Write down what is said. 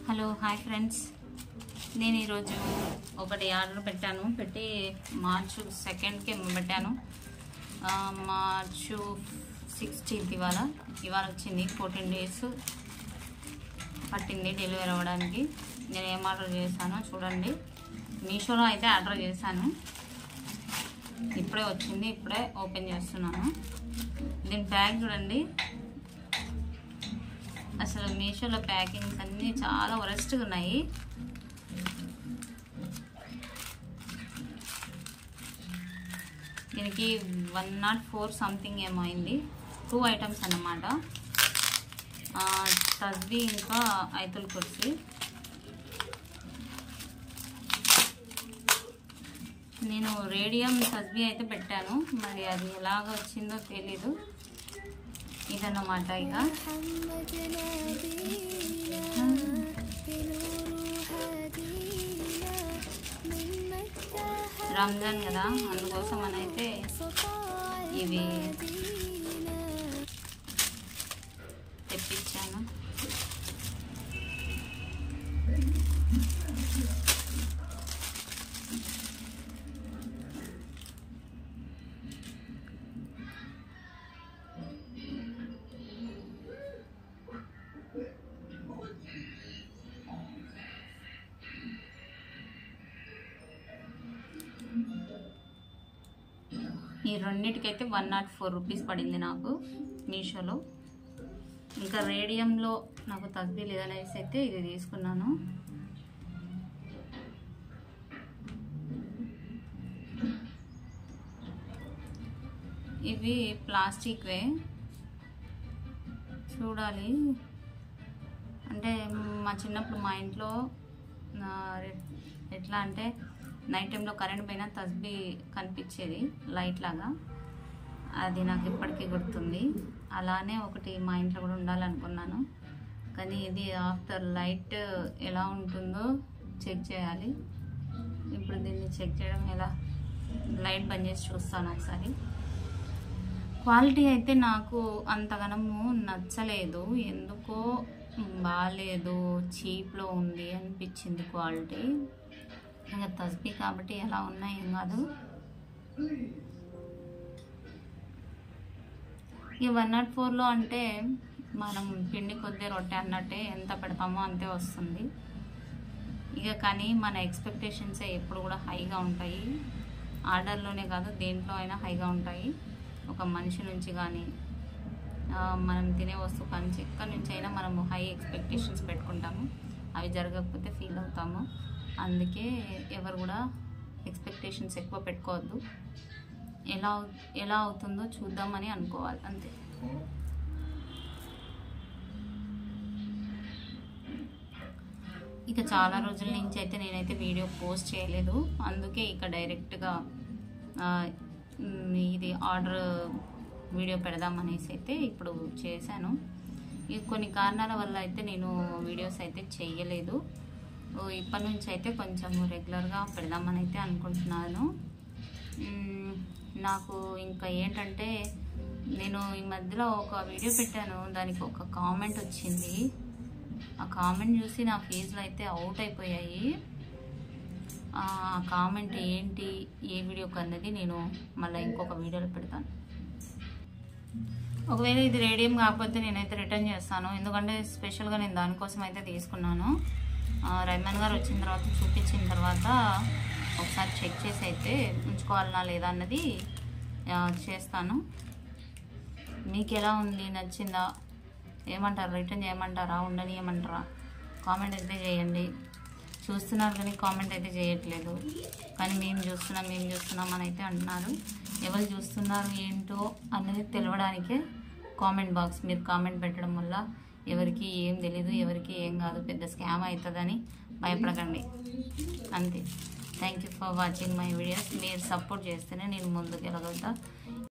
Hello hi friends, నేను ఈరోజు ఒకటి ఆర్డర్ పెట్టాను. పెట్టి మార్చ్ 2కి పెట్టాను. మార్చ్ 16 ఇవాళ వచ్చింది. 14 డేస్ పట్టింది డెలివరీ అవ్వడానికి. నేను ఏం ఆర్డర్ చేశానో చూడండి. మీషోలో అయితే ఆర్డర్ చేశాను. ఇప్పుడే వచ్చింది, ఇప్పుడే ఓపెన్ చేస్తున్నాను. దీని బ్యాగ్ చూడండి. అసలు మీషోలో ప్యాకింగ్స్ అన్నీ చాలా వరస్ట్గా ఉన్నాయి. దీనికి 104 సంథింగ్ ఏమో అయింది. 2 ఐటమ్స్ అన్నమాట. తస్బీ ఇంకా ఐతుల్ కుర్సీ. నేను రేడియం తస్బీ అయితే పెట్టాను, మరి అది ఎలాగ వచ్చిందో తెలీదు. ఇదన్నమాట. ఇక రంజాన్ కదా, అందుకోసం అయితే ఇవి తెప్పించాను. ఈ రెండింటికైతే 104 రూపీస్ పడింది నాకు మీషోలో. ఇంకా రేడియంలో నాకు తస్బీ లేదనేసి అయితే ఇది తీసుకున్నాను. ఇవి ప్లాస్టిక్వే. చూడాలి అంటే మా చిన్నప్పుడు మా ఇంట్లో ఎట్లా అంటే నైట్ టైంలో కరెంట్ పైన తస్బీ కనిపించేది లైట్ లాగా. అది నాకు ఇప్పటికీ గుర్తుంది. అలానే ఒకటి మా ఇంట్లో కూడా ఉండాలనుకున్నాను, కానీ ఇది ఆఫ్టర్ లైట్ ఎలా ఉంటుందో చెక్ చేయాలి. ఇప్పుడు దీన్ని చెక్ చేయడం ఎలా, లైట్ బంద్ చేసి చూస్తాను ఒకసారి. క్వాలిటీ అయితే నాకు అంతగానము నచ్చలేదు, ఎందుకో బాగాలేదు, చీప్లో ఉంది అనిపించింది క్వాలిటీ. ఇంకా తస్బీ కాబట్టి ఎలా ఉన్నాయి ఏం కాదు. ఈ 104లో అంటే మనం పిండి కొద్ది రొట్టె అన్నట్టే, ఎంత పెడతామో అంతే వస్తుంది. ఇక కానీ మన ఎక్స్పెక్టేషన్సే ఎప్పుడు కూడా హైగా ఉంటాయి. ఆర్డర్లోనే కాదు, దేంట్లో అయినా హైగా ఉంటాయి. ఒక మనిషి నుంచి కానీ మనం తినే వస్తువు కానీ ఎక్కడి నుంచి అయినా మనము హై ఎక్స్పెక్టేషన్స్ పెట్టుకుంటాము. అవి జరగకపోతే ఫీల్ అవుతాము. అందుకే ఎవరు కూడా ఎక్స్పెక్టేషన్స్ ఎక్కువ పెట్టుకోవద్దు. ఎలా అవుతుందో చూద్దామని అనుకోవాలి అంతే. ఇక చాలా రోజుల నుంచి అయితే నేనైతే వీడియో పోస్ట్ చేయలేదు, అందుకే ఇక డైరెక్ట్గా ఇది ఆర్డర్ వీడియో పెడదామనేసి అయితే ఇప్పుడు చేశాను. కొన్ని కారణాల వల్ల అయితే నేను వీడియోస్ అయితే చేయలేదు. ఇప్పటి నుంచి అయితే కొంచెం రెగ్యులర్గా పెడదామని అయితే అనుకుంటున్నాను. నాకు ఇంకా ఏంటంటే, నేను ఈ మధ్యలో ఒక వీడియో పెట్టాను, దానికి ఒక కామెంట్ వచ్చింది. ఆ కామెంట్ చూసి నా ఫేస్లో అయితే అవుట్ అయిపోయాయి. ఆ కామెంట్ ఏంటి, ఏ వీడియోకి అన్నది నేను మళ్ళీ ఇంకొక వీడియోలో పెడతాను. ఒకవేళ ఇది రేడియం కాకపోతే నేనైతే రిటర్న్ చేస్తాను, ఎందుకంటే స్పెషల్గా నేను దానికోసం అయితే తీసుకున్నాను. రైమన్ గారు వచ్చిన తర్వాత చూపించిన తర్వాత ఒకసారి చెక్ చేసి అయితే ఉంచుకోవాలన్నా లేదా అన్నది చేస్తాను. మీకు ఎలా ఉంది, నచ్చిందా, ఏమంటారు, రిటర్న్ చేయమంటారా, ఉండనియమంటారా, కామెంట్ అయితే చేయండి. చూస్తున్నారు కానీ కామెంట్ అయితే చేయట్లేదు, కానీ మేము చూస్తున్నాం అని అయితే అంటున్నారు. ఎవరు చూస్తున్నారు ఏంటో అన్నది తెలవడానికే కామెంట్ బాక్స్, మీరు కామెంట్ పెట్టడం వల్ల ఎవరికి ఏం తెలీదు, ఎవరికి ఏం కాదు, పెద్ద స్కామ్ అవుతుందని భయపడకండి అంతే. Thank you for watching my videos. మీరు సపోర్ట్ చేస్తేనే నేను ముందుకు వెళ్ళగలుగుతా.